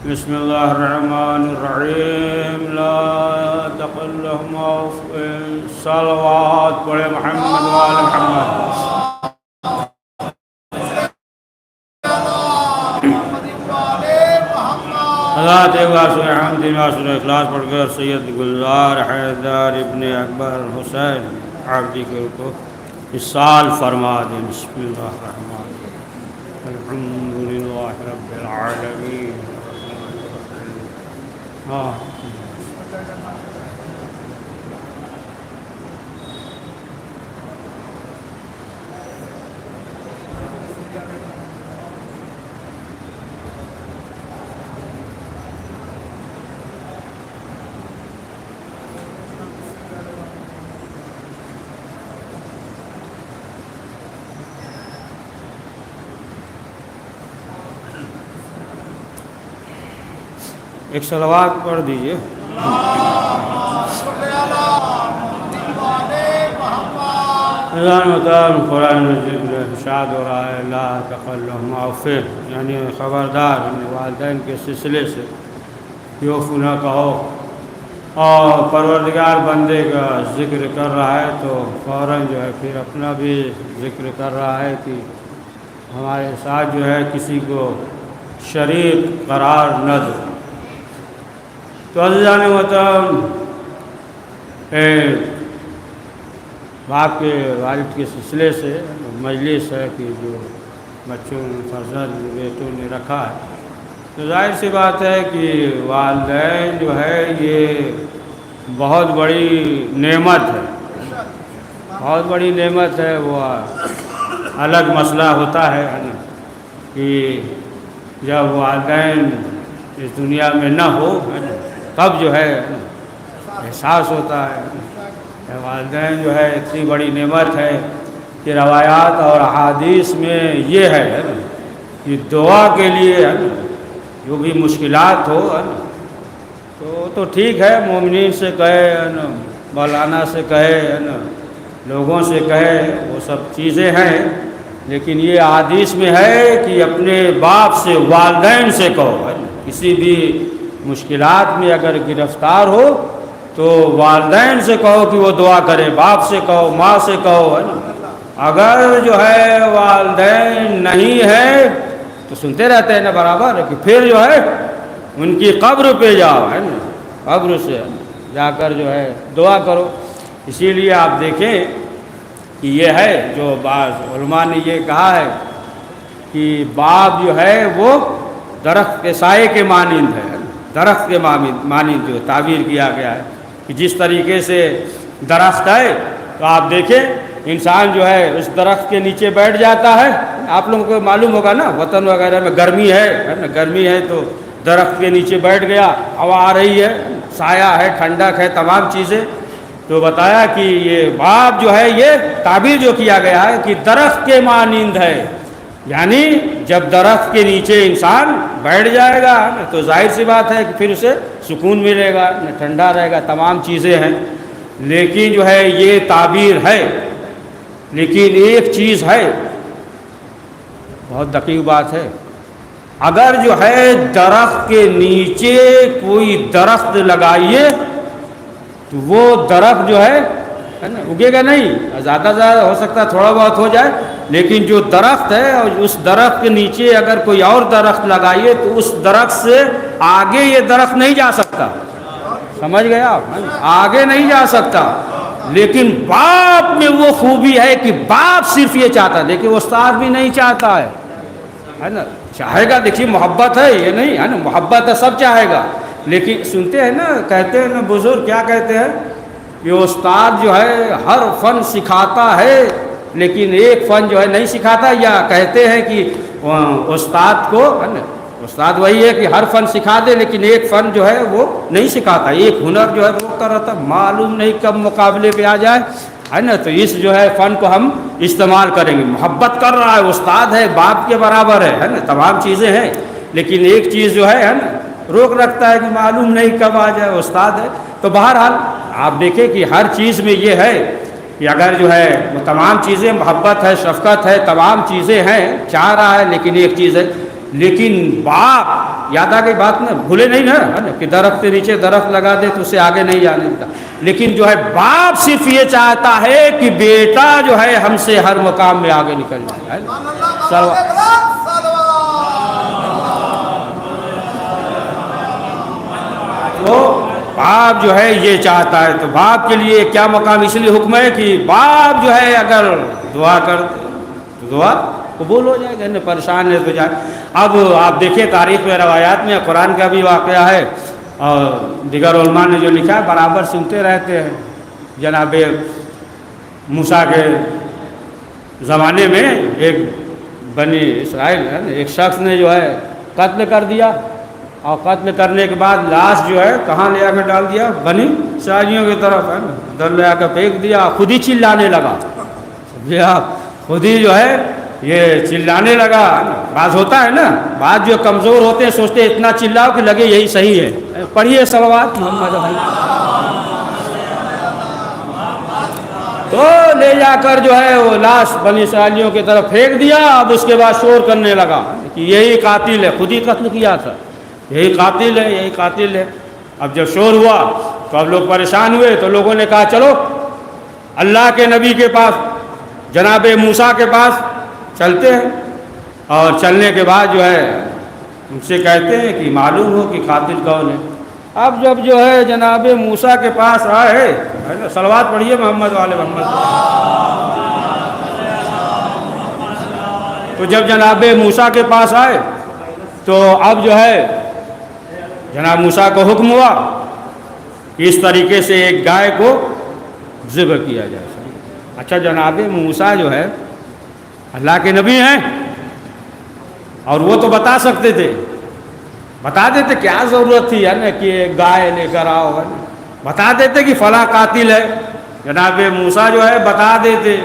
بسم الله الرحمن الرحيم لا تقلهم صلوات پڑھے محمد وآل محمد اللہ تعالیٰ سے حمد واسر اخلاص پڑھ کر سید گلزار حیدر ابن اکبر حسین عابدی کے کو اصال فرما دیں. بسم اللہ الرحمن الرحیم الحمد للہ رب العالمین. ایک صلوات پڑھ دیجئے. قرآن مجید ارشاد ہو رہا ہے لا تقلهم عوفین، یعنی خبردار والدین کے سلسلے سے یوفو نہ کہو. اور پروردگار بندے کا ذکر کر رہا ہے تو فوراً جو ہے پھر اپنا بھی ذکر کر رہا ہے کہ ہمارے ساتھ جو ہے کسی کو شریک قرار نہ دو. تو عزیزان محترم، باپ کے والد کے سلسلے سے مجلس ہے کہ جو بچوں نے فرزند بیٹوں نے رکھا ہے، تو ظاہر سی بات ہے کہ والدین جو ہے یہ بہت بڑی نعمت ہے، بہت بڑی نعمت ہے. وہ الگ مسئلہ ہوتا ہے کہ جب والدین اس دنیا میں نہ ہو تب جو ہے احساس ہوتا ہے. والدین جو ہے اتنی بڑی نعمت ہے کہ روایات اور احادیث میں یہ ہے کہ دعا کے لیے جو بھی مشکلات ہو تو ٹھیک ہے، مومنین سے کہے، مولانا سے کہے، لوگوں سے کہے، وہ سب چیزیں ہیں، لیکن یہ حدیث میں ہے کہ اپنے باپ سے، والدین سے کہو. کسی بھی مشکلات میں اگر گرفتار ہو تو والدین سے کہو کہ وہ دعا کرے، باپ سے کہو، ماں سے کہو. اگر جو ہے والدین نہیں ہے تو سنتے رہتے ہیں نا برابر، کہ پھر جو ہے ان کی قبر پہ جاؤ، ہے نا، قبر سے جا کر جو ہے دعا کرو. اسی لیے آپ دیکھیں کہ یہ ہے جو بعض علماء نے یہ کہا ہے کہ باپ جو ہے وہ درخت کے سائے کے مانند ہے. درخت کے مانند جو تعبیر کیا گیا ہے کہ جس طریقے سے درخت ہے تو آپ دیکھیں انسان جو ہے اس درخت کے نیچے بیٹھ جاتا ہے. آپ لوگوں کو معلوم ہوگا نا، وطن وغیرہ میں گرمی ہے نا، گرمی ہے تو درخت کے نیچے بیٹھ گیا، ہوا آ رہی ہے، سایہ ہے، ٹھنڈک ہے، تمام چیزیں. تو بتایا کہ یہ باپ جو ہے یہ تعبیر جو کیا گیا ہے کہ درخت کے مانند ہے، یعنی جب درخت کے نیچے انسان بیٹھ جائے گا تو ظاہر سی بات ہے کہ پھر اسے سکون ملے گا، ٹھنڈا رہے گا، تمام چیزیں ہیں. لیکن جو ہے یہ تعبیر ہے، لیکن ایک چیز ہے، بہت دقیق بات ہے. اگر جو ہے درخت کے نیچے کوئی درخت لگائیے تو وہ درخت جو ہے نا اگے گا نہیں، زیادہ ہو سکتا ہے تھوڑا بہت ہو جائے، لیکن جو درخت ہے اور اس درخت کے نیچے اگر کوئی اور درخت لگائیے تو اس درخت سے آگے یہ درخت نہیں جا سکتا. سمجھ گئے آپ؟ آگے نہیں جا سکتا. لیکن باپ میں وہ خوبی ہے کہ باپ صرف یہ چاہتا ہے، لیکن استاد بھی نہیں چاہتا ہے نا، چاہے گا. دیکھیے محبت ہے، یہ نہیں ہے نا، محبت ہے، سب چاہے گا. لیکن سنتے ہیں نا، کہتے ہیں نا بزرگ، کیا کہتے ہیں، یہ استاد جو ہے ہر فن سکھاتا ہے لیکن ایک فن جو ہے نہیں سکھاتا. یا کہتے ہیں کہ استاد کو، استاد وہی ہے کہ ہر فن سکھا دے لیکن ایک فن جو ہے وہ نہیں سکھاتا، ایک ہنر جو ہے وہ کر رہا تھا، معلوم نہیں کب مقابلے پہ آ جائے، ہے نا. تو اس جو ہے فن کو ہم استعمال کریں گے. محبت کر رہا ہے، استاد ہے، باپ کے برابر ہے نا، تمام چیزیں ہیں، لیکن ایک چیز جو ہے نا روک رکھتا ہے کہ معلوم نہیں کب آ جائے، استاد ہے. تو بہرحال آپ دیکھیں کہ ہر چیز میں یہ ہے کہ اگر جو ہے وہ تمام چیزیں، محبت ہے، شفقت ہے، تمام چیزیں ہیں، چاہ رہا ہے، لیکن ایک چیز ہے لیکن باپ، یاد آ گئی بات نا، بھولے نہیں نا، ہے نا کہ درخت کے نیچے درخت لگا دے تو اسے آگے نہیں جانے دیتا، لیکن جو ہے باپ صرف یہ چاہتا ہے کہ بیٹا جو ہے ہم سے ہر مقام میں آگے نکل جائے. تو باپ جو ہے یہ چاہتا ہے، تو باپ کے لیے کیا مقام، اس لیے حکم ہے کہ باپ جو ہے اگر دعا کر تو دعا قبول ہو جائے گا، پریشان ہے تو جائے. اب آپ دیکھیے تاریخ میں، روایات میں، قرآن کا بھی واقعہ ہے اور دیگر علماء نے جو لکھا ہے برابر سنتے رہتے ہیں. جناب موسیٰ کے زمانے میں ایک بنی اسرائیل ہے، ایک شخص نے جو ہے قتل کر دیا، اور قتل کرنے کے بعد لاش جو ہے کہاں لے آ کر ڈال دیا، بنی اسرائیلیوں کی طرف ہے نا، ادھر لے آ کر پھینک دیا. خود ہی چلانے لگا، خود ہی جو ہے یہ چلانے لگا. بعض ہوتا ہے نا، بعض جو کمزور ہوتے ہیں سوچتے ہیں اتنا چلاؤ کہ لگے یہی صحیح ہے. پڑھیے صلوات محمد بھائی. تو لے جا کر جو ہے وہ لاش بنی اسرائیلیوں کی طرف پھینک دیا. اب اس کے بعد شور کرنے لگا کہ یہی قاتل ہے، خود ہی قتل کیا تھا، یہی قاتل ہے، یہی قاتل ہے. اب جب شور ہوا تو اب لوگ پریشان ہوئے، تو لوگوں نے کہا چلو اللہ کے نبی کے پاس، جناب موسیٰ کے پاس چلتے ہیں. اور چلنے کے بعد جو ہے ان سے کہتے ہیں کہ معلوم ہو کہ قاتل کون ہے. اب جب جو ہے جناب موسیٰ کے پاس آئے، صلوات پڑھیے محمد والے محمد. تو جب جناب موسیٰ کے پاس آئے تو اب جو ہے جناب موسیٰ کو حکم ہوا کہ اس طریقے سے ایک گائے کو ذبح کیا جائے. اچھا جناب موسیٰ جو ہے اللہ کے نبی ہیں، اور وہ تو بتا سکتے تھے، بتا دیتے، کیا ضرورت تھی ہے نا کہ ایک گائے لے کر آؤ، ہے نا، بتا دیتے کہ فلاں قاتل ہے. جناب موسیٰ جو ہے بتا دیتے،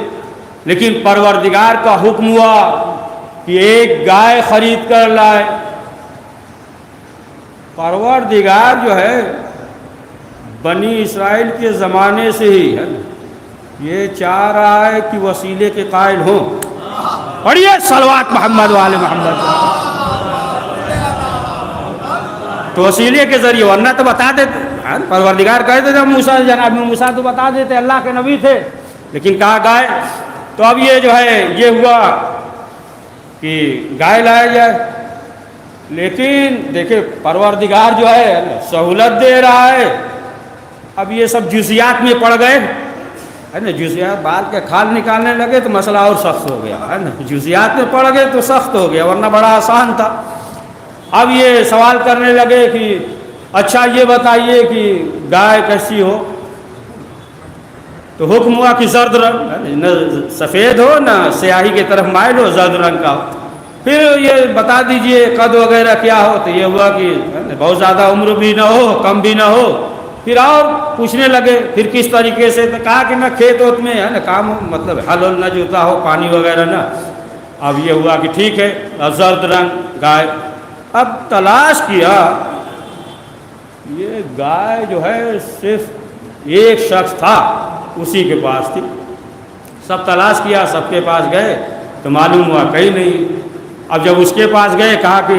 لیکن پروردگار کا حکم ہوا کہ ایک گائے خرید کر لائے. پروردگار جو ہے بنی اسرائیل کے زمانے سے ہی ہے یہ چاہ رہا ہے کہ وسیلے کے قائل ہوں. پڑھیے صلوات محمد والے محمد. تو وسیلے کے ذریعے، ورنہ تو بتا دیتے، پروردگار کہتے تھے موسیٰ، جناب موسیٰ تو بتا دیتے، اللہ کے نبی تھے، لیکن کہا گائے. تو اب یہ جو ہے یہ ہوا کہ گائے لایا جائے. لیکن دیکھیں پروردگار جو ہے سہولت دے رہا ہے. اب یہ سب جزیات میں پڑ گئے ہے نا، جزیات بال کے کھال نکالنے لگے تو مسئلہ اور سخت ہو گیا ہے نا. جزیات میں پڑ گئے تو سخت ہو گیا، ورنہ بڑا آسان تھا. اب یہ سوال کرنے لگے کہ اچھا یہ بتائیے کہ گائے کیسی ہو. تو حکم ہوا کہ زرد رنگ، نہ سفید ہو نہ سیاہی کی طرف مائل ہو، زرد رنگ کا ہو. پھر یہ بتا دیجئے قد وغیرہ کیا ہو. تو یہ ہوا کہ بہت زیادہ عمر بھی نہ ہو، کم بھی نہ ہو. پھر اور پوچھنے لگے پھر کس طریقے سے. تو کہا کہ میں کھیت وت میں ہے نا کام، مطلب حل ول نہ جوتا ہو، پانی وغیرہ نہ. اب یہ ہوا کہ ٹھیک ہے زرد رنگ گائے. اب تلاش کیا، یہ گائے جو ہے صرف ایک شخص تھا اسی کے پاس تھی. سب تلاش کیا، سب کے پاس گئے تو معلوم ہوا کہیں نہیں. اب جب اس کے پاس گئے کہا کہ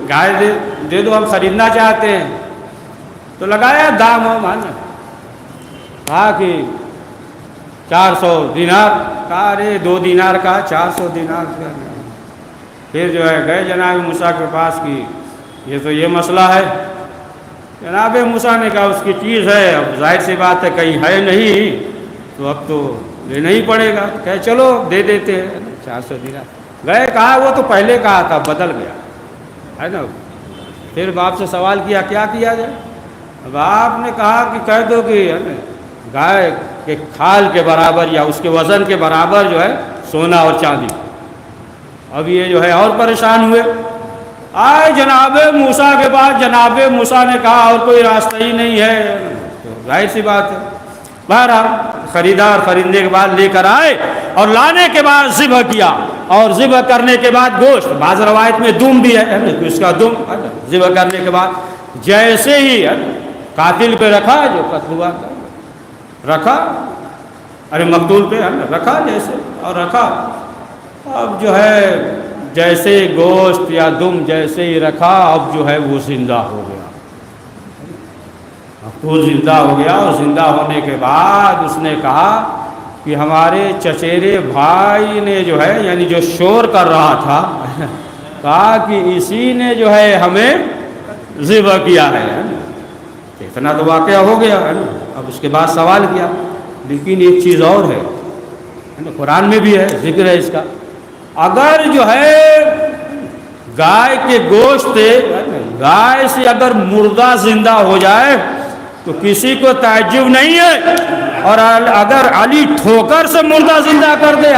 گائے دے دو، ہم خریدنا چاہتے ہیں. تو لگایا دام ہم، کہا کہ 400 دینار. کہا ارے 2 دینار کا 400 دینار کا. پھر جو ہے گئے جناب موسیٰ کے پاس کی یہ تو یہ مسئلہ ہے. جناب موسیٰ نے کہا اس کی چیز ہے، اب ظاہر سی بات ہے کہیں ہے نہیں تو اب تو لینا ہی پڑے گا. کہے چلو دے دیتے ہیں 400 دینار. گئے، کہا وہ تو پہلے کہا تھا بدل گیا ہے نا. پھر باپ سے سوال کیا کیا کیا جائے. اب آپ نے کہا کہ کہہ دو کہ گائے کے کھال کے برابر یا اس کے وزن کے برابر جو ہے سونا اور چاندی. اب یہ جو ہے اور پریشان ہوئے، آئے جناب موسیٰ کے بعد. جناب موسیٰ نے کہا اور کوئی راستہ ہی نہیں ہے. تو ظاہر سی بات ہے بہرحال خریدار خریدنے کے بعد لے کر آئے اور لانے کے بعد ذبح کیا. اور ذبح کرنے کے بعد گوشت، بعض روایت میں دم بھی ہے اس کا دم. ذبح کرنے کے بعد جیسے ہی قاتل پہ رکھا، جو قتل ہوا رکھا، ارے مقتول پہ رکھا جیسے، اور رکھا. اب جو ہے جیسے گوشت یا دم جیسے ہی رکھا اب جو ہے وہ زندہ ہو گیا، اب وہ زندہ ہو گیا، اور زندہ ہونے کے بعد اس نے کہا کہ ہمارے چچیرے بھائی نے جو ہے یعنی جو شور کر رہا تھا کہا کہ اسی نے جو ہے ہمیں ذبح کیا ہے۔ اتنا تو واقعہ ہو گیا ہے نا۔ اب اس کے بعد سوال کیا، لیکن ایک چیز اور ہے، قرآن میں بھی ہے، ذکر ہے اس کا، اگر جو ہے گائے کے گوشت گائے سے اگر مردہ زندہ ہو جائے تو کسی کو تعجب نہیں ہے، اور اگر علی ٹھوکر سے مردہ زندہ کر دے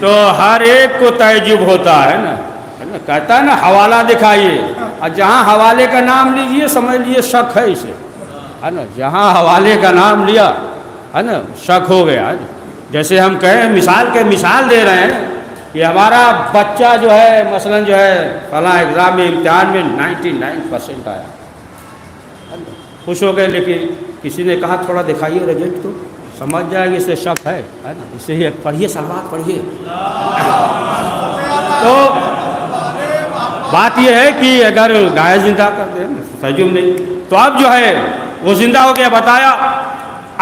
تو ہر ایک کو تعجب ہوتا ہے نا، کہتا ہے نا حوالہ دکھائیے، اور جہاں حوالے کا نام لیجئے سمجھ لیجئے شک ہے اسے، ہے نا، جہاں حوالے کا نام لیا ہے نا شک ہو گیا۔ جیسے ہم کہیں مثال دے رہے ہیں کہ ہمارا بچہ جو ہے مثلا جو ہے فلاں ایگزام میں امتحان میں 99% آیا، خوش ہو گئے، لیکن کسی نے کہا تھوڑا دکھائیے رزلٹ تو سمجھ جائے گی اسے شک ہے نا، اسے یہ پڑھیے سلوات پڑھیے۔ تو بات یہ ہے کہ اگر گائے زندہ کر دیں تعجب نہیں، تو اب جو ہے وہ زندہ ہو گیا، بتایا۔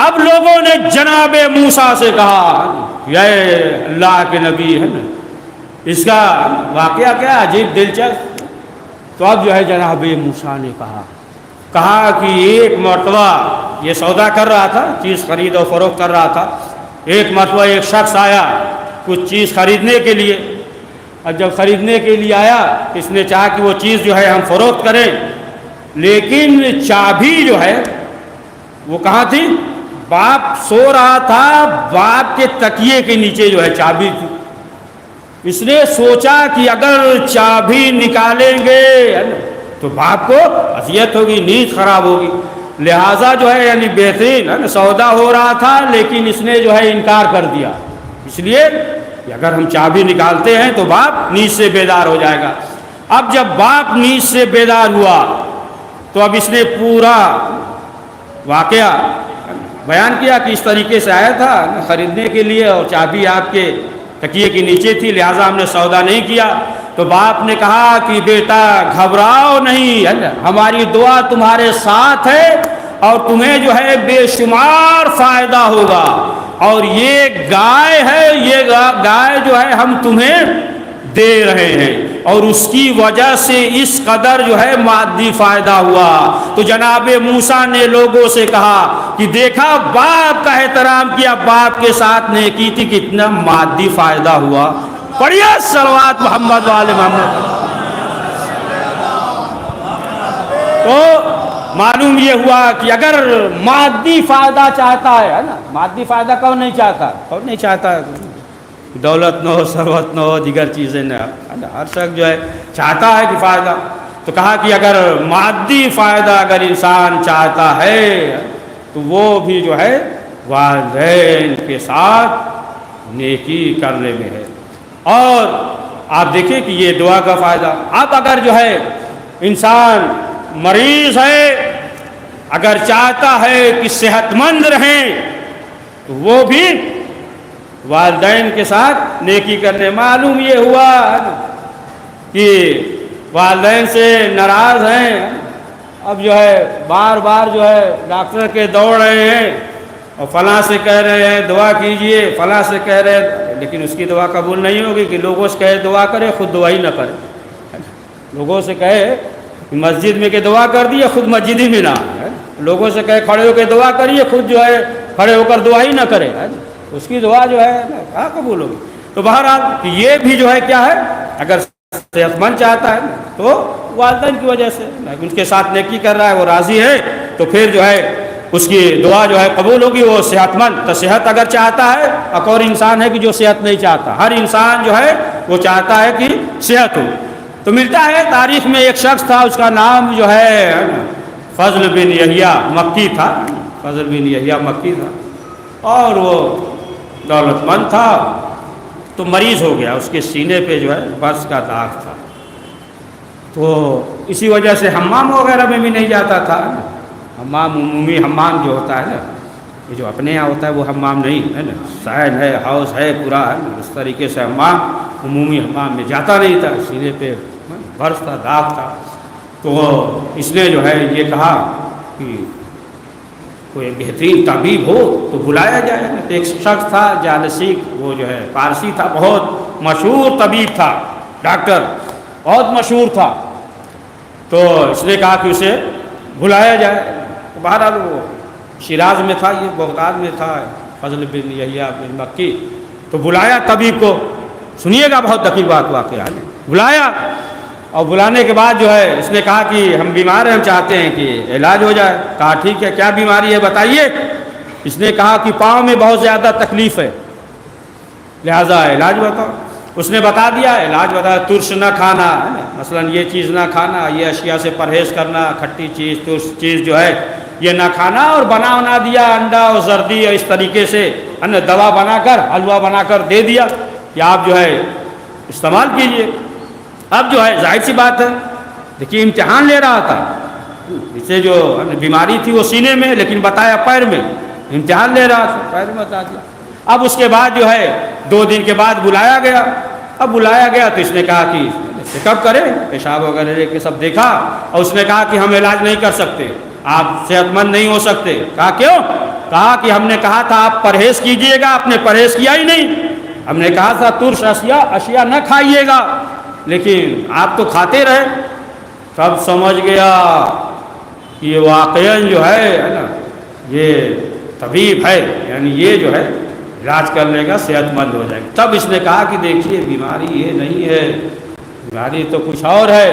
اب لوگوں نے جناب موسیٰ سے کہا، یہ اللہ کے نبی ہے نا، اس کا واقعہ کیا عجیب دلچسپ۔ تو اب جو ہے جناب موسیٰ نے کہا کہ ایک مرتبہ یہ سودا کر رہا تھا، چیز خرید و فروخت کر رہا تھا، ایک مرتبہ ایک شخص آیا کچھ چیز خریدنے کے لیے، اور جب خریدنے کے لیے آیا اس نے چاہا کہ وہ چیز جو ہے ہم فروخت کریں، لیکن چابی جو ہے وہ کہاں تھی؟ باپ سو رہا تھا، باپ کے تکیے کے نیچے جو ہے چابی تھی۔ اس نے سوچا کہ اگر چابی نکالیں گے تو باپ کو اذیت ہوگی، نیند خراب ہوگی، لہٰذا جو ہے یعنی بہترین ہے نا سودا ہو رہا تھا، لیکن اس نے جو ہے انکار کر دیا، اس لیے کہ اگر ہم چابی نکالتے ہیں تو باپ نیند سے بیدار ہو جائے گا۔ اب جب باپ نیند سے بیدار ہوا تو اب اس نے پورا واقعہ بیان کیا کہ اس طریقے سے آیا تھا خریدنے کے لیے، اور چابی آپ کے تکیے کے نیچے تھی، لہٰذا ہم نے سودا نہیں کیا۔ تو باپ نے کہا کہ بیٹا گھبراؤ نہیں، ہماری دعا تمہارے ساتھ ہے، اور تمہیں جو ہے بے شمار فائدہ ہوگا، اور یہ گائے ہے، یہ گائے جو ہے ہم تمہیں دے رہے ہیں، اور اس کی وجہ سے اس قدر جو ہے مادی فائدہ ہوا۔ تو جناب موسیٰ نے لوگوں سے کہا کہ دیکھا باپ کا احترام کیا، باپ کے ساتھ نیکی تھی، کتنا مادی فائدہ ہوا۔ پڑھیے صلوات محمد والے محمد۔ تو معلوم یہ ہوا کہ اگر مادی فائدہ چاہتا ہے نا، مادی فائدہ کون نہیں چاہتا؟ کون نہیں چاہتا؟ دولت نہ ہو، ثروت نہ ہو، دیگر چیزیں نہ ہو، ہر شخص جو ہے چاہتا ہے کہ فائدہ۔ تو کہا کہ اگر مادی فائدہ اگر انسان چاہتا ہے تو وہ بھی جو ہے والدین کے ساتھ نیکی کرنے میں ہے۔ اور آپ دیکھیں کہ یہ دعا کا فائدہ۔ اب اگر جو ہے انسان مریض ہے، اگر چاہتا ہے کہ صحت مند رہیں تو وہ بھی والدین کے ساتھ نیکی کرنے۔ معلوم یہ ہوا کہ والدین سے ناراض ہیں، اب جو ہے بار بار جو ہے ڈاکٹر کے دوڑ رہے ہیں، اور فلاں سے کہہ رہے ہیں دعا کیجئے، فلاں سے کہہ رہے ہیں، لیکن اس کی دعا قبول نہیں ہوگی کہ لوگوں سے کہے دعا کرے، خود دعا ہی نہ کرے۔ لوگوں سے کہے مسجد میں کہ دعا کر دیے، خود مسجد ہی میں نہ، لوگوں سے کہے کھڑے ہو کے دعا کریے، خود جو ہے کھڑے ہو کر دعا ہی نہ کرے، اس کی دعا جو ہے کہاں قبول ہوگی۔ تو بہرحال یہ بھی جو ہے کیا ہے، اگر صحت مند چاہتا ہے تو والدین کی وجہ سے ان کے ساتھ نیکی کر رہا ہے، وہ راضی ہے، تو پھر جو ہے اس کی دعا جو ہے قبول ہوگی، وہ صحت مند۔ تو صحت اگر چاہتا ہے، ایک اور انسان ہے کہ جو صحت نہیں چاہتا، ہر انسان جو ہے وہ چاہتا ہے کہ صحت ہو۔ تو ملتا ہے تاریخ میں ایک شخص تھا، اس کا نام جو ہے فضل بن یحییٰ مکی تھا، فضل بن یحییٰ مکی تھا، اور وہ دولت مند تھا، تو مریض ہو گیا، اس کے سینے پہ جو ہے برس کا داغ تھا۔ تو اسی وجہ سے حمام وغیرہ میں بھی نہیں جاتا تھا. حمام عمومی حمام جو ہوتا ہے نا، یہ جو اپنے یہاں ہوتا ہے وہ حمام نہیں ہے نا، سائن ہے، ہاؤس ہے پورا ہے نا، اس طریقے سے حمام عمومی حمام میں جاتا نہیں تھا. سینے پہ برس تھا، داغ تھا. تو اس نے جو ہے یہ کہا کہ کوئی بہترین طبیب ہو تو بلایا جائے. ایک شخص تھا جالسی، وہ جو ہے فارسی تھا، بہت مشہور طبیب تھا، ڈاکٹر بہت مشہور تھا. تو اس نے کہا کہ اسے بلایا جائے. بہرحال وہ شیراز میں تھا، یہ بغداد میں تھا، فضل بن یحییٰ بن مکی. تو بلایا طبیب کو، سنیے گا بہت دقیق بات واقعہ ہے. بلایا اور بلانے کے بعد جو ہے اس نے کہا کہ ہم بیمار ہیں، ہم چاہتے ہیں کہ علاج ہو جائے. کہا ٹھیک ہے، کیا بیماری ہے بتائیے. اس نے کہا کہ پاؤں میں بہت زیادہ تکلیف ہے، لہذا علاج بتاؤ. اس نے بتا دیا، علاج بتایا. ترش نہ کھانا، مثلا یہ چیز نہ کھانا، یہ اشیاء سے پرہیز کرنا، کھٹی چیز ترش چیز جو ہے یہ نہ کھانا. اور بنا دیا انڈا اور زردی اور اس طریقے سے دوا بنا کر، حلوہ بنا کر دے دیا کہ آپ جو ہے استعمال کیجئے. اب جو ہے ظاہر سی بات ہے، دیکھیے امتحان لے رہا تھا. اسے جو بیماری تھی وہ سینے میں، لیکن بتایا پیر میں. امتحان لے رہا تھا، پیر میں بتا دیا. اب اس کے بعد جو ہے 2 دن کے بعد بلایا گیا. اب بلایا گیا تو اس نے کہا کہ چیک اپ کریں، پیشاب وغیرہ لے کے سب دیکھا. اور اس نے کہا کہ ہم علاج نہیں کر سکتے، آپ صحت مند نہیں ہو سکتے. کہا کیوں؟ کہا کہ ہم نے کہا تھا آپ پرہیز کیجئے گا، آپ نے پرہیز کیا ہی نہیں. ہم نے کہا تھا ترش اشیاء نہ کھائیے گا، لیکن آپ تو کھاتے رہے. تب سمجھ گیا کہ یہ واقعاً جو ہے نا یہ طبیب ہے، یعنی یہ جو ہے علاج کر لے گا، صحت مند ہو جائے گا. تب اس نے کہا کہ دیکھیے بیماری یہ نہیں ہے، بیماری تو کچھ اور ہے،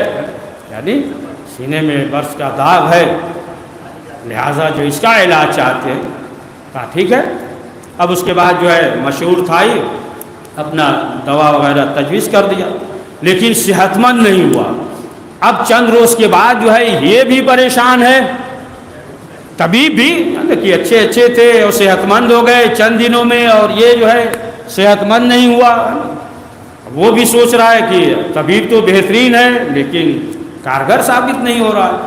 یعنی سینے میں برس کا داغ ہے، لہٰذا جو اس کا علاج چاہتے ہیں. کہا ٹھیک ہے. اب اس کے بعد جو ہے مشہور تھا ہی، اپنا دوا وغیرہ تجویز کر دیا، لیکن صحت مند نہیں ہوا. اب چند روز کے بعد جو ہے یہ بھی پریشان ہے. طبیب بھی کہ اچھے تھے اور صحت مند ہو گئے چند دنوں میں، اور یہ جو ہے صحت مند نہیں ہوا. وہ بھی سوچ رہا ہے کہ طبیب تو بہترین ہے لیکن کارگر ثابت نہیں ہو رہا.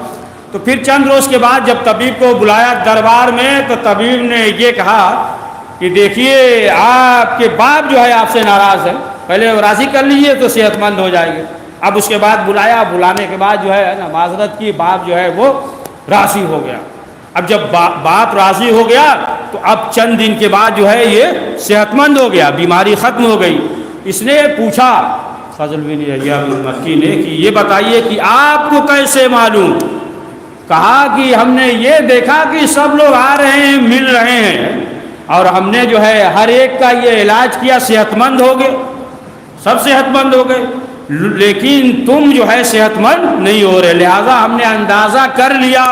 تو پھر چند روز کے بعد جب طبیب کو بلایا دربار میں، تو طبیب نے یہ کہا کہ دیکھیے آپ کے باپ جو ہے آپ سے ناراض ہے، پہلے راضی کر لیجیے تو صحت مند ہو جائے گے. اب اس کے بعد بلایا، بلانے کے بعد جو ہے نا معذرت کی، باپ جو ہے وہ راضی ہو گیا. اب جب باپ راضی ہو گیا تو اب چند دن کے بعد جو ہے یہ صحت مند ہو گیا، بیماری ختم ہو گئی. اس نے پوچھا فضل بن یحییٰ بن مکی نے کہ یہ بتائیے کہ آپ کو کیسے معلوم؟ کہا کہ ہم نے یہ دیکھا کہ سب لوگ آ رہے ہیں، مل رہے ہیں، اور ہم نے جو ہے ہر ایک کا یہ علاج کیا، صحت مند ہو گئے، سب صحت مند ہو گئے، لیکن تم جو ہے صحت مند نہیں ہو رہے. لہذا ہم نے اندازہ کر لیا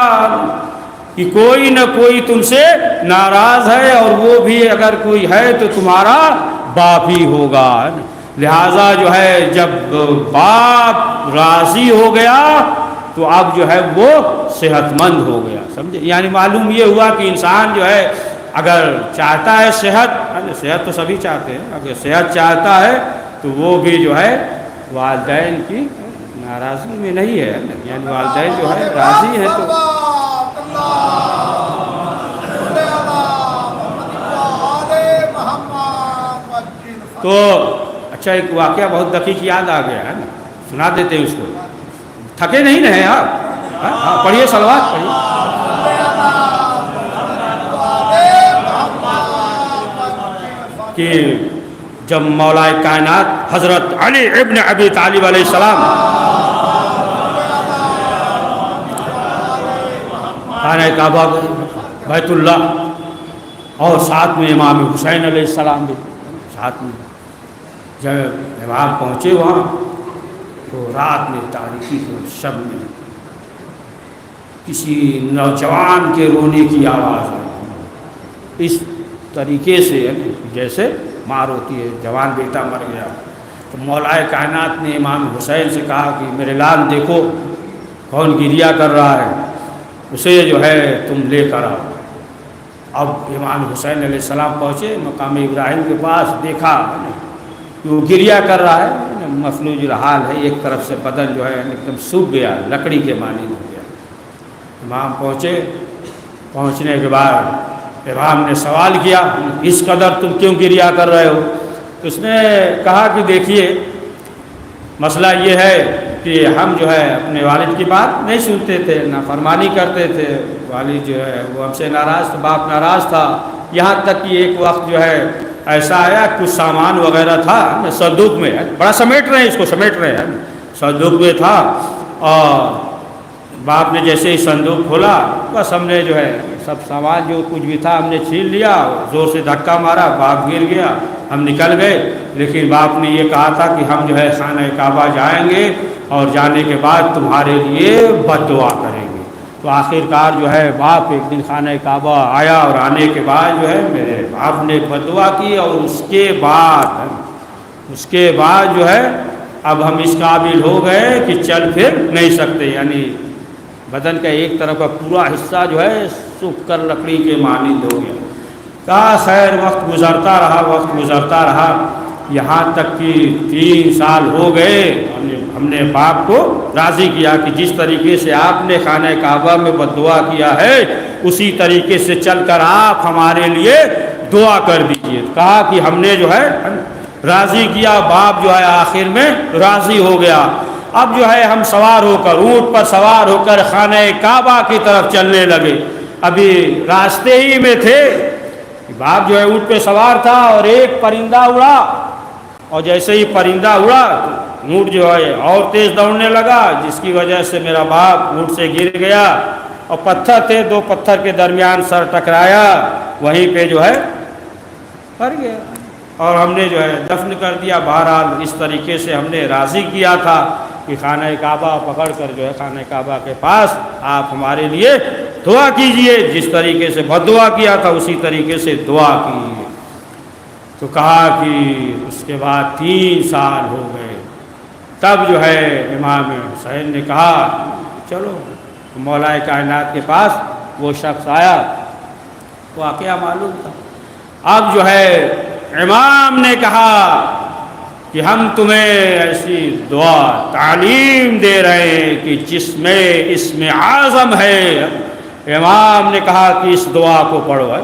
کہ کوئی نہ کوئی تم سے ناراض ہے، اور وہ بھی اگر کوئی ہے تو تمہارا باپ ہی ہوگا. لہذا جو ہے جب باپ راضی ہو گیا تو اب جو ہے وہ صحت مند ہو گیا. سمجھے؟ یعنی معلوم یہ ہوا کہ انسان جو ہے اگر چاہتا ہے صحت تو سبھی چاہتے ہیں، اگر صحت چاہتا ہے تو وہ بھی جو ہے والدین کی ناراضی میں نہیں ہے، یعنی والدین جو ہے راضی ہیں تو اچھا ایک واقعہ بہت دقیق یاد آ گیا ہے نا، سنا دیتے ہیں اس کو. تھکے نہیں رہے آپ؟ پڑھیے صلوات پڑھیے. کہ جب مولا کائنات حضرت علی ابن ابی طالب علیہ السلام خانہ کعبہ بیت اللہ، اور ساتھ میں امام حسین علیہ السلام بھی ساتھ میں، جب امام پہنچے وہاں تو رات میں تاریکی کے شب میں کسی نوجوان کے رونے کی آواز آئی، اس طریقے سے جیسے مار ہوتی ہے، جوان بیٹا مر گیا. تو مولا کائنات نے امام حسین سے کہا کہ میرے لال دیکھو کون گریہ کر رہا ہے، اسے جو ہے تم لے کر آؤ. اب امام حسین علیہ السلام پہنچے مقام ابراہیم کے پاس، دیکھا وہ گریا کر رہا ہے، مفلوج الحال ہے، ایک طرف سے بدن جو ہے ایک دم سوکھ گیا، لکڑی کے مانند ہو گیا۔ امام پہنچے، پہنچنے کے بعد امام نے سوال کیا اس قدر تم کیوں گریا کر رہے ہو؟ اس نے کہا کہ دیکھیے مسئلہ یہ ہے کہ ہم جو ہے اپنے والد کی بات نہیں سنتے تھے، نافرمانی کرتے تھے، والد جو ہے وہ ہم سے ناراض تھا، باپ ناراض تھا، یہاں تک کہ ایک وقت جو ہے ایسا آیا کچھ سامان وغیرہ تھا صندوق میں، بڑا سمیٹ رہے ہیں اس کو، سمیٹ رہے ہیں، صندوق میں تھا، اور باپ نے جیسے ہی صندوق کھولا بس ہم نے جو ہے سب سامان جو کچھ بھی تھا ہم نے چھین لیا، زور سے دھکا مارا، باپ گر گیا، ہم نکل گئے، لیکن باپ نے یہ کہا تھا کہ ہم جو ہے خانہ کعبہ جائیں گے اور جانے کے بعد تمہارے لیے بد دعا کریں گے۔ تو آخرکار جو ہے باپ ایک دن خانہ کعبہ آیا، اور آنے کے بعد جو ہے میرے باپ نے بد دعا کی، اور اس کے بعد جو ہے اب ہم اس قابل ہو گئے کہ چل پھر نہیں سکتے، یعنی بدن کا ایک طرف کا پورا حصہ جو ہے سوکھ کر لکڑی کے مانند ہو گیا۔ کہا خیر وقت گزرتا رہا، یہاں تک کہ 3 سال ہو گئے، ہم نے باپ کو راضی کیا کہ جس طریقے سے آپ نے خانہ کعبہ میں بد دعا کیا ہے اسی طریقے سے چل کر آپ ہمارے لیے دعا کر دیجئے۔ کہا کہ ہم نے جو ہے راضی کیا، باپ جو ہے آخر میں راضی ہو گیا۔ اب جو ہے ہم سوار ہو کر، اونٹ پر سوار ہو کر خانہ کعبہ کی طرف چلنے لگے۔ ابھی راستے ہی میں تھے، باپ جو ہے اونٹ پہ سوار تھا اور ایک پرندہ اڑا، اور جیسے ہی پرندہ اڑا اونٹ جو ہے اور تیز دوڑنے لگا، جس کی وجہ سے میرا باپ اونٹ سے گر گیا، اور پتھر تھے، 2 پتھر کے درمیان سر ٹکرایا، وہیں پہ جو ہے مر گیا، اور ہم نے جو ہے دفن کر دیا۔ بہرحال اس طریقے سے ہم نے راضی کیا تھا کہ خانہ کعبہ پکڑ کر جو ہے خانہ کعبہ کے پاس آپ ہمارے لیے دعا کیجئے، جس طریقے سے بد دعا کیا تھا اسی طریقے سے دعا کیجئے۔ تو کہا کہ اس کے بعد 3 سال ہو گئے، تب جو ہے امام حسین نے کہا چلو مولا کائنات کے پاس وہ شخص آیا، واقعہ معلوم تھا۔ اب جو ہے امام نے کہا کہ ہم تمہیں ایسی دعا تعلیم دے رہے ہیں کہ جس میں اسم اعظم ہے۔ امام نے کہا کہ اس دعا کو پڑھو،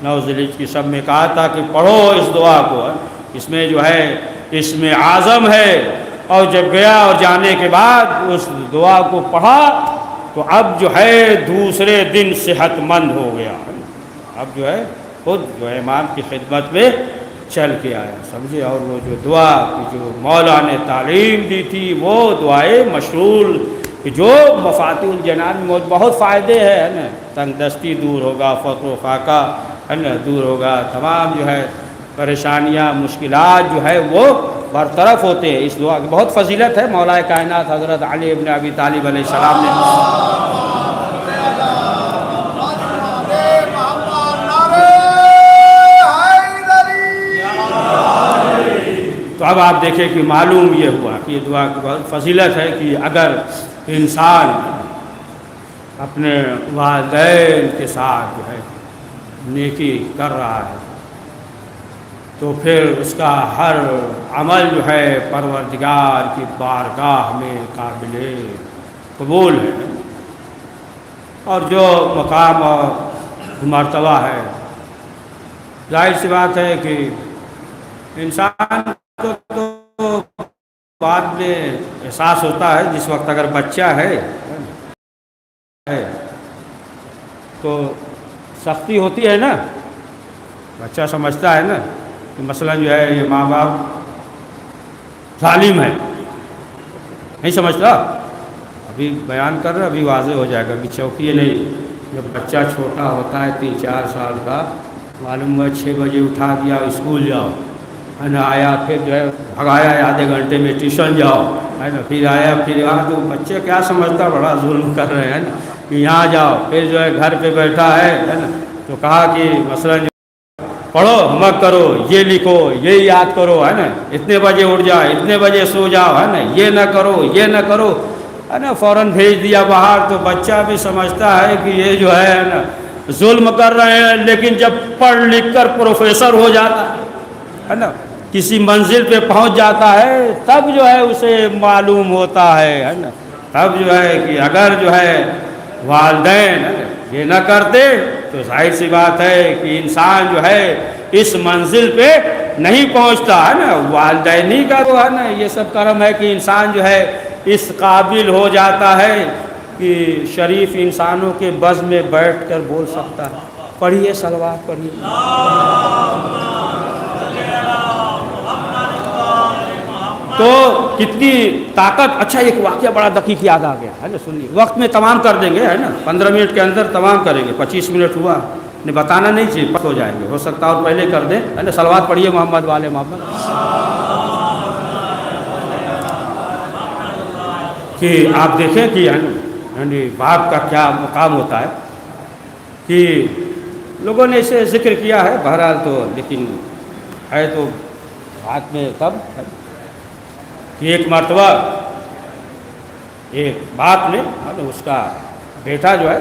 9 ذی الحجہ کی سب میں کہا تھا کہ پڑھو اس دعا کو، اس میں جو ہے اسم اعظم ہے۔ اور جب گیا اور جانے کے بعد اس دعا کو پڑھا تو اب جو ہے دوسرے دن صحت مند ہو گیا، اب جو ہے خود جو ہے امام کی خدمت میں چل کے آیا، سمجھے۔ اور وہ جو دعا جو مولا نے تعلیم دی تھی وہ دعائیں مشہور، جو مفاتیح الجنان میں بہت فائدے ہیں نا، تنگ دستی دور ہوگا، فقر و فاقہ ہے نا دور ہوگا، تمام جو ہے پریشانیاں مشکلات جو ہے وہ برطرف ہوتے ہیں۔ اس دعا کی بہت فضیلت ہے، مولا کائنات حضرت علی ابن ابی طالب علیہ السلام نے تو اب آپ دیکھیں کہ معلوم یہ ہوا کہ یہ دعا کی بہت فضیلت ہے کہ اگر انسان اپنے والدین کے ساتھ جو ہے نیکی کر رہا ہے تو پھر اس کا ہر عمل جو ہے پروردگار کی بارگاہ میں قابل قبول ہے، اور جو مقام اور مرتبہ ہے، ظاہر سی بات ہے کہ انسان کو تو بعد میں احساس ہوتا ہے، جس وقت اگر بچہ ہے تو سختی ہوتی ہے نا، بچہ سمجھتا ہے نا کہ مثلا جو ہے یہ ماں باپ ظالم ہے، نہیں سمجھتا، ابھی بیان کر رہے ابھی واضح ہو جائے گا، ابھی چوکی نہیں۔ جب بچہ چھوٹا ہوتا ہے 3-4 سال کا، معلوم ہے 6 بجے اٹھا دیا اسکول جاؤ، ہے نا، آیا پھر جو ہے بھگایا آدھے گھنٹے میں ٹیوشن جاؤ، ہے نا، پھر آیا پھر یہاں تو بچے کیا سمجھتا، بڑا ظلم کر رہے ہیں نا کہ یہاں جاؤ، پھر جو ہے گھر پہ بیٹھا ہے نا، تو کہا کہ مثلا پڑھو مت کرو، یہ لکھو، یہ یاد کرو، ہے نا، اتنے بجے اٹھ جاؤ، اتنے بجے سو جاؤ، ہے نا، یہ نہ کرو، یہ نہ کرو، ہے نا، فوراً بھیج دیا باہر۔ تو بچہ بھی سمجھتا ہے کہ یہ جو ہے نا ظلم کر رہے ہیں، لیکن جب پڑھ لکھ کر پروفیسر ہو جاتا ہے نا، کسی منزل پہ پہنچ جاتا ہے تب جو ہے اسے معلوم ہوتا ہے نا، تب جو ہے کہ اگر جو ہے والدین یہ نہ کرتے تو ظاہر سی بات ہے کہ انسان جو ہے اس منزل پہ نہیں پہنچتا ہے نا، والدین ہی کا تو ہے نا یہ سب کرم ہے کہ انسان جو ہے اس قابل ہو جاتا ہے کہ شریف انسانوں کے بز میں بیٹھ کر بول سکتا ہے۔ پڑھیے صلوات پڑھیے۔ تو کتنی طاقت۔ اچھا ایک واقعہ بڑا دقیق یاد آ گیا ہے نا، سنیے، وقت میں تمام کر دیں گے ہے نا، 15 منٹ کے اندر تمام کریں گے، 25 منٹ ہوا نے بتانا نہیں چاہیے، پس ہو جائیں گے، ہو سکتا اور پہلے کر دیں ہے نا۔ صلوات پڑھیے محمد والے محمد۔ کہ آپ دیکھیں کہ یعنی باپ کا کیا مقام ہوتا ہے، کہ لوگوں نے اسے ذکر کیا ہے بہرحال تو، لیکن ہے تو بات میں تب کہ ایک مرتبہ ایک باپ نے اس کا بیٹا جو ہے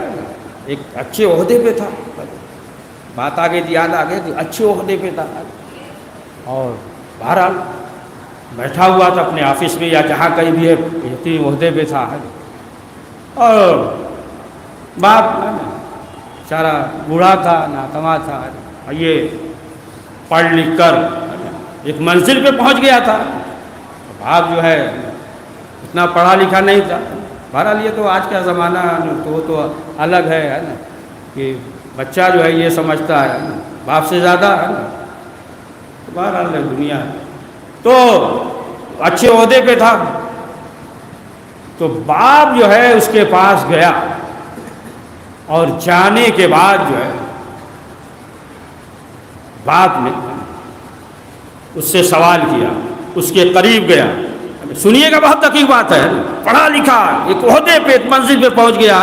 ایک اچھے عہدے پہ تھا، بات آگے یاد آ گئی کہ اچھے عہدے پہ تھا، اور بہرحال بیٹھا ہوا تھا اپنے آفس میں یا جہاں کہیں بھی ہے، بہترین عہدے پہ تھا، اور باپ بیچارہ بوڑھا تھا، ناتواں تھا، یہ پڑھ لکھ کر ایک منزل پہ پہنچ گیا تھا۔ باپ جو ہے اتنا پڑھا لکھا نہیں تھا، بہرحال یہ تو آج کا زمانہ تو وہ تو الگ ہے نا، کہ بچہ جو ہے یہ سمجھتا ہے باپ سے زیادہ ہے نا، بہرحال دنیا ہے۔ تو اچھے عہدے پہ تھا، تو باپ جو ہے اس کے پاس گیا، اور جانے کے بعد جو ہے باپ نے اس سے سوال کیا، اس کے قریب گیا۔ سنیے گا، بہت دقیق بات ہے، پڑھا لکھا ایک عہدے پہ ایک منزل پہ پہنچ گیا،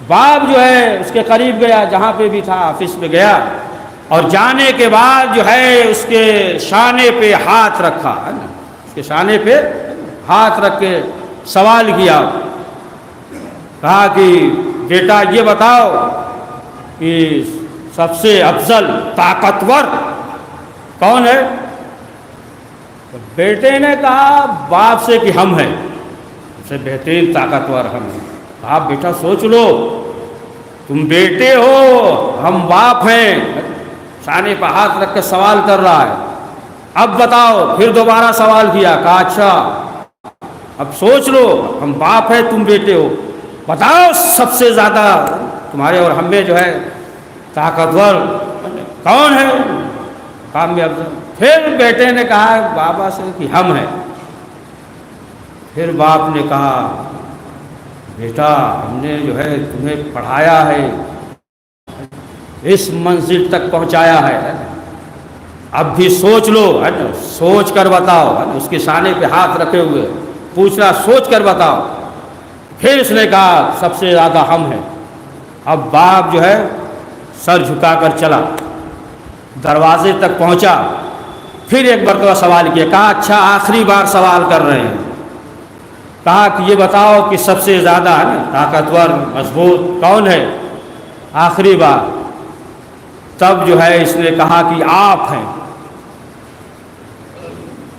باپ جو ہے اس کے قریب گیا، جہاں پہ بھی تھا آفس میں گیا، اور جانے کے بعد جو ہے اس کے شانے پہ ہاتھ رکھا ہے نا، اس کے شانے پہ ہاتھ رکھ کے سوال کیا، کہا کہ بیٹا یہ بتاؤ کہ سب سے افضل طاقتور کون ہے؟ بیٹے نے کہا باپ سے کہ ہم ہیں، سب سے بہترین طاقتور ہم ہیں۔ کہا بیٹا سوچ لو، تم بیٹے ہو، ہم باپ ہیں۔ شانے پہ ہاتھ رکھ کے سوال کر رہا ہے، اب بتاؤ۔ پھر دوبارہ سوال کیا، کہا اچھا اب سوچ لو، ہم باپ ہیں تم بیٹے ہو، بتاؤ سب سے زیادہ تمہارے اور ہم میں جو ہے طاقتور کون ہے، کام میں افضل؟ پھر بیٹے نے کہا بابا سے کہ ہم ہیں۔ پھر باپ نے کہا بیٹا ہم نے جو ہے تمہیں پڑھایا ہے، اس منزل تک پہنچایا ہے، اب بھی سوچ لو ہے نا، سوچ کر بتاؤ ہے نا، اس کے شانے پہ ہاتھ رکھے ہوئے پوچھنا، سوچ کر بتاؤ۔ پھر اس نے کہا سب سے زیادہ ہم ہیں۔ اب باپ جو ہے سر جھکا کر چلا، دروازے تک پہنچا، پھر ایک مرتبہ سوال کیا، کہا اچھا آخری بار سوال کر رہے ہیں، کہا کہ یہ بتاؤ کہ سب سے زیادہ ہے نا طاقتور مضبوط کون ہے، آخری بار۔ تب جو ہے اس نے کہا کہ آپ ہیں۔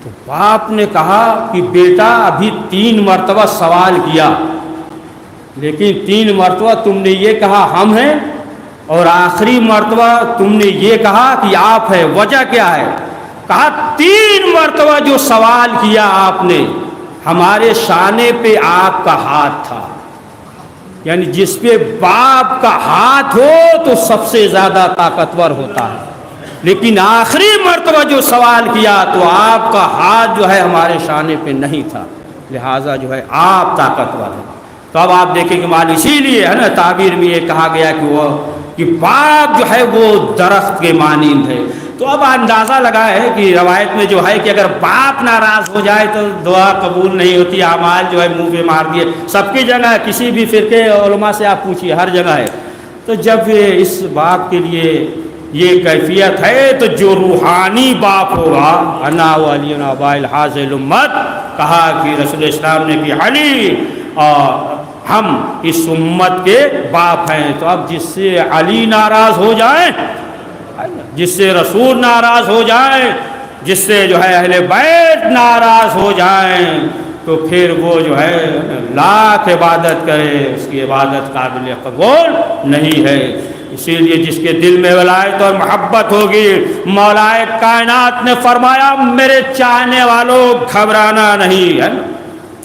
تو باپ نے کہا کہ بیٹا ابھی 3 مرتبہ سوال کیا، لیکن 3 مرتبہ تم نے یہ کہا ہم ہیں، اور آخری مرتبہ تم نے یہ کہا کہ آپ ہیں، وجہ کیا ہے؟ کہا 3 مرتبہ جو سوال کیا آپ نے، ہمارے شانے پہ آپ کا ہاتھ تھا، یعنی جس پہ باپ کا ہاتھ ہو تو سب سے زیادہ طاقتور ہوتا ہے، لیکن آخری مرتبہ جو سوال کیا تو آپ کا ہاتھ جو ہے ہمارے شانے پہ نہیں تھا، لہٰذا جو ہے آپ طاقتور ہیں۔ تو اب آپ دیکھیں کہ مال اسی لیے ہے نا تعبیر میں یہ کہا گیا کہ باپ جو ہے وہ درخت کے مانند ہے۔ تو اب اندازہ لگا ہے کہ روایت میں جو ہے کہ اگر باپ ناراض ہو جائے تو دعا قبول نہیں ہوتی، اعمال جو ہے منہ پہ مار دیے، سب کی جگہ ہے، کسی بھی فرقے علماء سے آپ پوچھیے ہر جگہ ہے۔ تو جب اس باپ کے لیے یہ کیفیت ہے تو جو روحانی باپ ہوگا، انا ولی آباء هذه الامت، کہا کہ رسول اسلام نے کہ علی اور ہم اس امت کے باپ ہیں۔ تو اب جس سے علی ناراض ہو جائیں، جس سے رسول ناراض ہو جائیں، جس سے جو ہے اہل بیت ناراض ہو جائیں تو پھر وہ جو ہے لاکھ عبادت کرے اس کی عبادت قابل قبول نہیں ہے۔ اسی لیے جس کے دل میں ولایت اور محبت ہوگی، مولا کائنات نے فرمایا میرے چاہنے والوں گھبرانا نہیں ہے،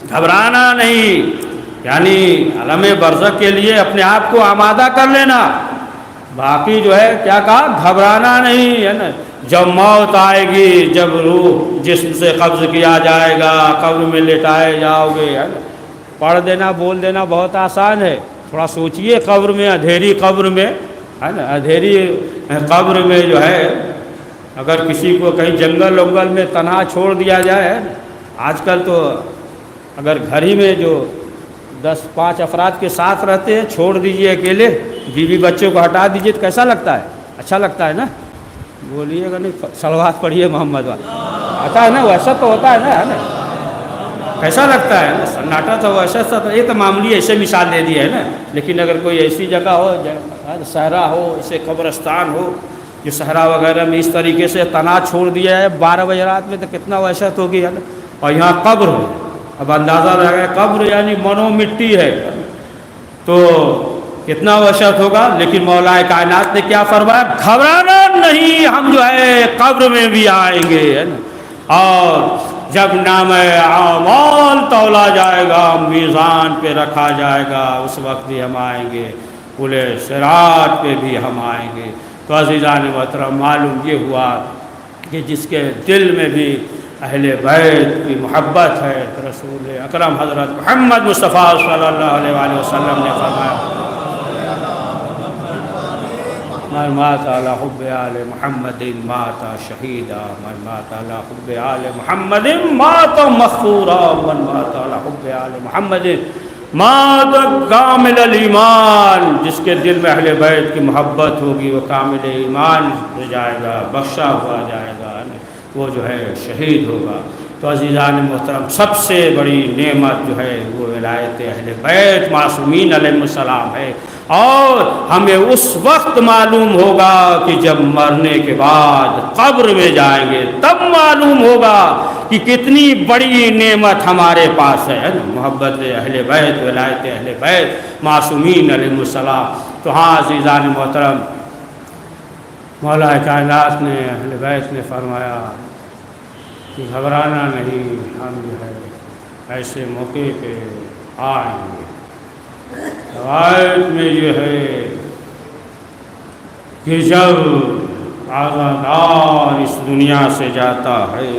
گھبرانا نہیں، یعنی عالم برزخ کے لیے اپنے آپ کو آمادہ کر لینا، باقی جو ہے کیا کہا، گھبرانا نہیں ہے نا۔ جب موت آئے گی، جب روح جسم سے قبض کیا جائے گا، قبر میں لٹائے جاؤ گے، ہے نا، پڑھ دینا بول دینا بہت آسان ہے، تھوڑا سوچئے قبر میں، اندھیری قبر میں، ہے نا، اندھیری قبر میں جو ہے اگر کسی کو کہیں جنگل ونگل میں تنہا چھوڑ دیا جائے، آج کل تو اگر گھر ہی میں جو 10-5 افراد کے ساتھ رہتے ہیں، چھوڑ دیجئے اکیلے، بیوی بچوں کو ہٹا دیجئے تو کیسا لگتا ہے؟ اچھا لگتا ہے نا؟ بولیے گا نہیں، صلوات پڑھیے محمد والا، آتا ہے نا، ویسا تو ہوتا ہے نا، کیسا لگتا ہے نا، سناٹا تو ویسا سا، یہ تو معمولی ایسے مثال دے دی ہے نا، لیکن اگر کوئی ایسی جگہ ہو، صحرا ہو، اسے قبرستان ہو، جو صحرا وغیرہ میں اس طریقے سے تنہا چھوڑ دیا ہے 12 بجے رات میں، تو کتنا وحشت ہوگی، ہے نا، اور یہاں قبر ہو، اب اندازہ لگائے قبر یعنی منو مٹی ہے تو کتنا وحشت ہوگا، لیکن مولا کائنات نے کیا فرمایا، گھبرانا نہیں، ہم جو ہے قبر میں بھی آئیں گے، ہے نا، اور جب نام اعمال تولا جائے گا، میزان پہ رکھا جائے گا، اس وقت بھی ہم آئیں گے، پلے صراط پہ بھی ہم آئیں گے۔ تو عزیزان محترم، معلوم یہ ہوا کہ جس کے دل میں بھی اہل بیت کی محبت ہے، رسول اکرم حضرت محمد مصطفیٰ صلی اللہ علیہ وآلہ وسلم نے فرمایا، من مات علی حب آل محمد مات شہیدا، من مات علی حب آل محمد مات مغفورا، من مات علی حب آل محمد مات کامل الایمان۔ جس کے دل میں اہل بیت کی محبت ہوگی وہ کامل ایمان ہو جائے گا، بخشا ہوا جائے گا، وہ جو ہے شہید ہوگا۔ تو عزیزان محترم، سب سے بڑی نعمت جو ہے وہ ولایت اہل بیت معصومین علیہ السلام ہے، اور ہمیں اس وقت معلوم ہوگا کہ جب مرنے کے بعد قبر میں جائیں گے، تب معلوم ہوگا کہ کتنی بڑی نعمت ہمارے پاس ہے، محبت اہل بیت، ولایت اہل بیت معصومین علیہ السلام۔ تو ہاں عزیزان محترم، مولا کائنات نے، اہل بیت نے فرمایا کہ گھبرانا نہیں، ہم جو ہے ایسے موقع پہ آئیں گے۔ روایت میں یہ ہے کہ جب عزادار اس دنیا سے جاتا ہے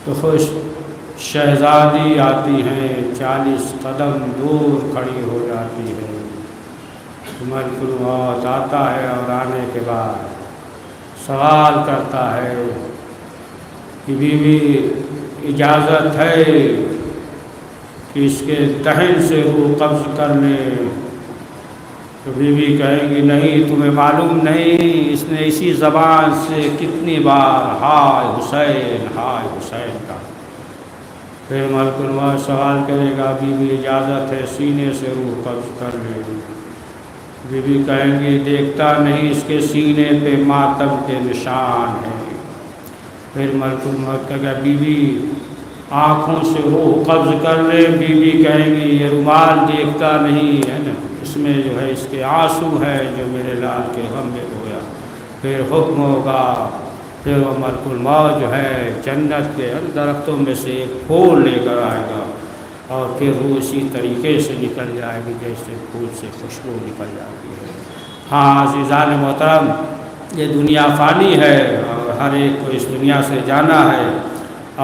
تو خوش شہزادی آتی ہیں، 40 قدم دور کھڑی ہو جاتی ہے، ملک الموت آتا ہے، اور آنے کے بعد سوال کرتا ہے کہ بیوی اجازت ہے کہ اس کے دہن سے روح قبض کر لے؟ تو بیوی کہے گی نہیں، تمہیں معلوم نہیں اس نے اسی زبان سے کتنی بار ہائے حسین ہائے حسین کہا۔ پھر ملک الموت سوال کرے گا، بیوی اجازت ہے سینے سے روح قبض کر لے؟ بیوی کہیں گی دیکھتا نہیں اس کے سینے پہ ماتم کے نشان ہیں۔ پھر ملک الموت کہے گا بیوی آنکھوں سے روح قبض کر لے؟ بیوی کہیں گی یہ رومال دیکھتا نہیں ہے نا، اس میں جو ہے اس کے آنسو ہے جو میرے لال کے غم میں ہویا۔ پھر حکم ہوگا، پھر وہ ملک الموت جو ہے جنت کے درختوں میں سے ایک پھول لے کر آئے گا، اور پھر وہ اسی طریقے سے نکل جائے گی جیسے پھول سے خوشبو نکل جاتی ہے۔ ہاں عزیزان محترم، یہ دنیا فانی ہے اور ہر ایک کو اس دنیا سے جانا ہے،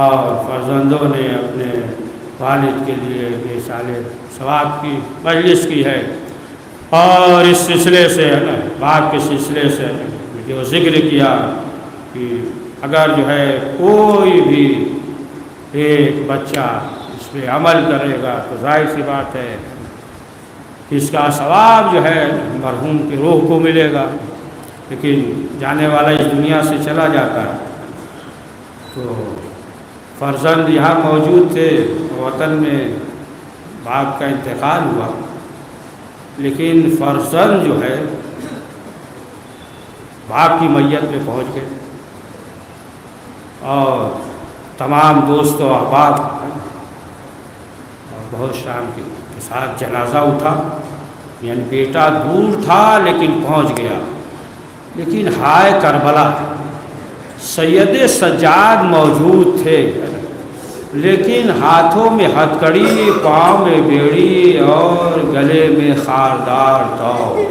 اور فرزندوں نے اپنے والد کے لیے یہ سال ثواب کی مجلس کی ہے، اور اس سلسلے سے ہے نا، باپ کے سلسلے سے جو ذکر کیا کہ اگر جو ہے کوئی بھی ایک بچہ اس پہ عمل کرے گا تو ظاہر سی بات ہے کہ اس کا ثواب جو ہے مرحوم کی روح کو ملے گا، لیکن جانے والا اس دنیا سے چلا جاتا ہے۔ تو فرزند یہاں موجود تھے، وطن میں باپ کا انتقال ہوا، لیکن فرزند جو ہے باپ کی میت پہ پہنچ گئے، اور تمام دوست و احباب اور بہت شام کے ساتھ جنازہ اٹھا، یعنی بیٹا دور تھا لیکن پہنچ گیا۔ لیکن ہائے کربلا، سید سجاد موجود تھے لیکن ہاتھوں میں ہتھکڑی، پاؤں میں بیڑی اور گلے میں خاردار داؤ۔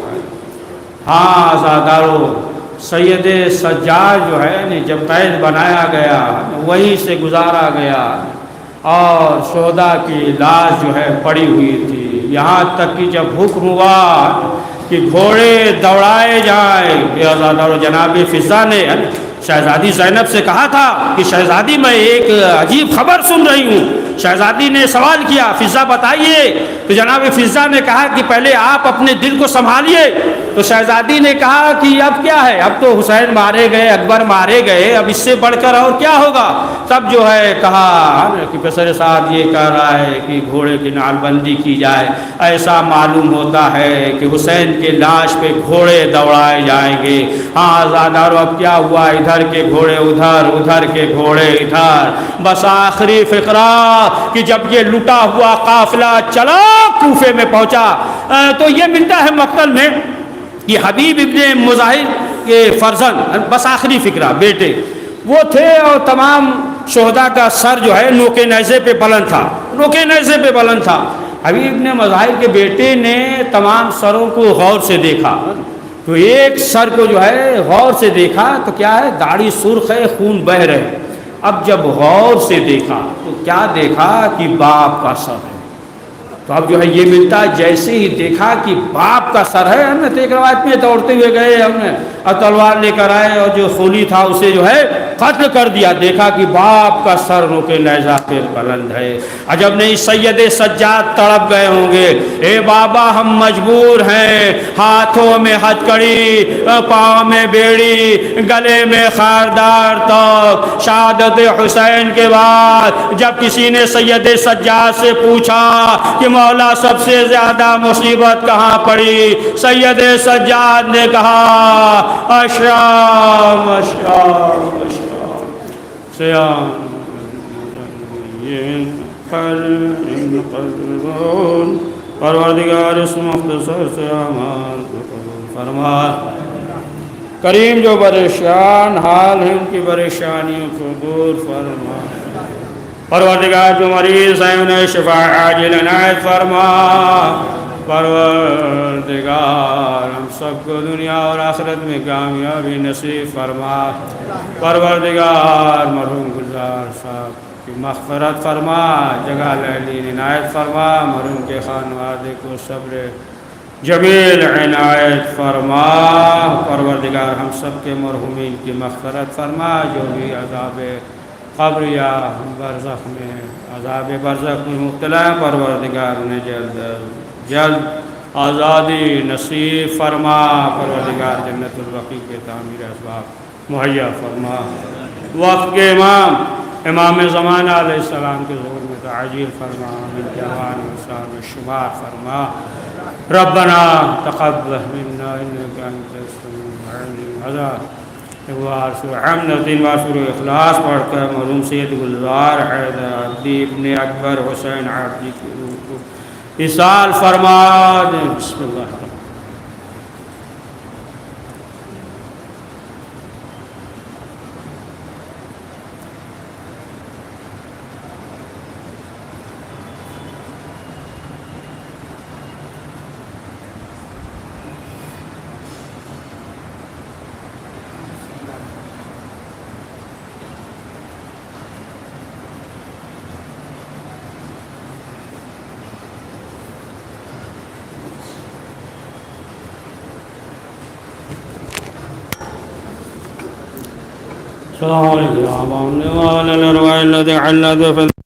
ہاں آزادارو، سید سجاد جو ہے جب قید بنایا گیا وہیں سے گزارا گیا اور شہداء کی لاش جو ہے پڑی ہوئی تھی، یہاں تک کہ جب حکم ہوا کہ گھوڑے دوڑائے جائیں، یہ آزادارو جناب فضا نے شہزادی زینب سے کہا تھا کہ شہزادی میں ایک عجیب خبر سن رہی ہوں۔ شہزادی نے سوال کیا فضا بتائیے، تو جناب فضا نے کہا کہ پہلے آپ اپنے دل کو سنبھالیے۔ تو شہزادی نے کہا کہ اب کیا ہے، اب تو حسین مارے گئے، اکبر مارے گئے، اب اس سے بڑھ کر اور کیا ہوگا۔ تب جو ہے کہا کہ پسر سعد یہ کہہ رہا ہے کہ گھوڑے کی نعل بندی کی جائے، ایسا معلوم ہوتا ہے کہ حسین کے لاش پہ گھوڑے دوڑائے جائیں گے۔ ہاں آزادارو اب کیا ہوا، ادھر کے گھوڑے ادھر، ادھر کے گھوڑے ادھر۔ بس آخری فقرہ کہ جب یہ لٹا ہوا قافلہ چلا کوفے میں پہنچا تو یہ ملتا ہے مقتل میں کہ حبیب ابن مظاہر کے فرزند، بس آخری فقرہ بیٹے وہ تھے، اور تمام شہداء کا سر جو ہے نوکے نیزے پہ بلند تھا، نوکے نیزے پہ بلند تھا۔ حبیب ابن مظاہر کے بیٹے نے تمام سروں کو غور سے دیکھا، تو ایک سر کو جو ہے غور سے دیکھا تو کیا ہے، داڑھی سرخ ہے، خون بہہ رہے۔ اب جب غور سے دیکھا تو کیا دیکھا کہ باپ کا سر ہے۔ تو اب جو ہے یہ ملتا ہے جیسے ہی دیکھا کہ باپ کا سر ہے، ہم نے تو ایک روایت میں دوڑتے ہوئے گئے، ہم نے اور تلوار لے کر آئے اور جو خولی تھا اسے جو ہے قتل کر دیا۔ دیکھا کہ باپ کا سر روکے نیزہ پہ بلند ہے۔ عجب نہیں سید سجاد تڑپ گئے ہوں گے، اے بابا ہم مجبور ہیں، ہاتھوں میں ہتھکڑی، پاؤں میں بیڑی، گلے میں خاردار توق۔ شہادت حسین کے بعد جب کسی نے سید سجاد سے پوچھا کہ مولا سب سے زیادہ مصیبت کہاں پڑی، سید سجاد نے کہا اشام اشام اشام سیام پروردگار اس مختصر سے اعمال کو قبول فرما۔ کریم جو پریشان حال ہے ان کی پریشانیوں کو دور فرما۔ پروردگار جو مریض ہیں انہیں شفا عاجل عنایت فرما۔ پروردگار ہم سب کو دنیا اور آخرت میں کامیابی نصیب فرما۔ پروردگار مرحوم گلزار صاحب کی مغفرت فرما، جگہ لیلی عنایت فرما، مرحوم کے خانوادے کو صبر جمیل عنایت فرما۔ پروردگار ہم سب کے مرحومین کی مغفرت فرما، جو بھی عذاب قبر یا برزخ میں عذاب برزخ میں مبتلا ہے، پروردگار انہیں جلد جلد آزادی نصیب فرما۔ پروردگار جنت البقیع کے تعمیر اسباب مہیا فرما۔ وقت کے امام زمانہ علیہ السلام کے ظہور میں تعجیل فرما، من جوان و شمار فرما۔ ربنا تقبل منا انك انت السميع العليم۔ وارث اخلاص پڑھ کر مرحوم سید گلزار حیدر عبدی ابن اکبر حسین عبدی کی روح کو ایصال فرما دیں۔ بسم اللہ الرحمن الرحیم۔ السلام علیکم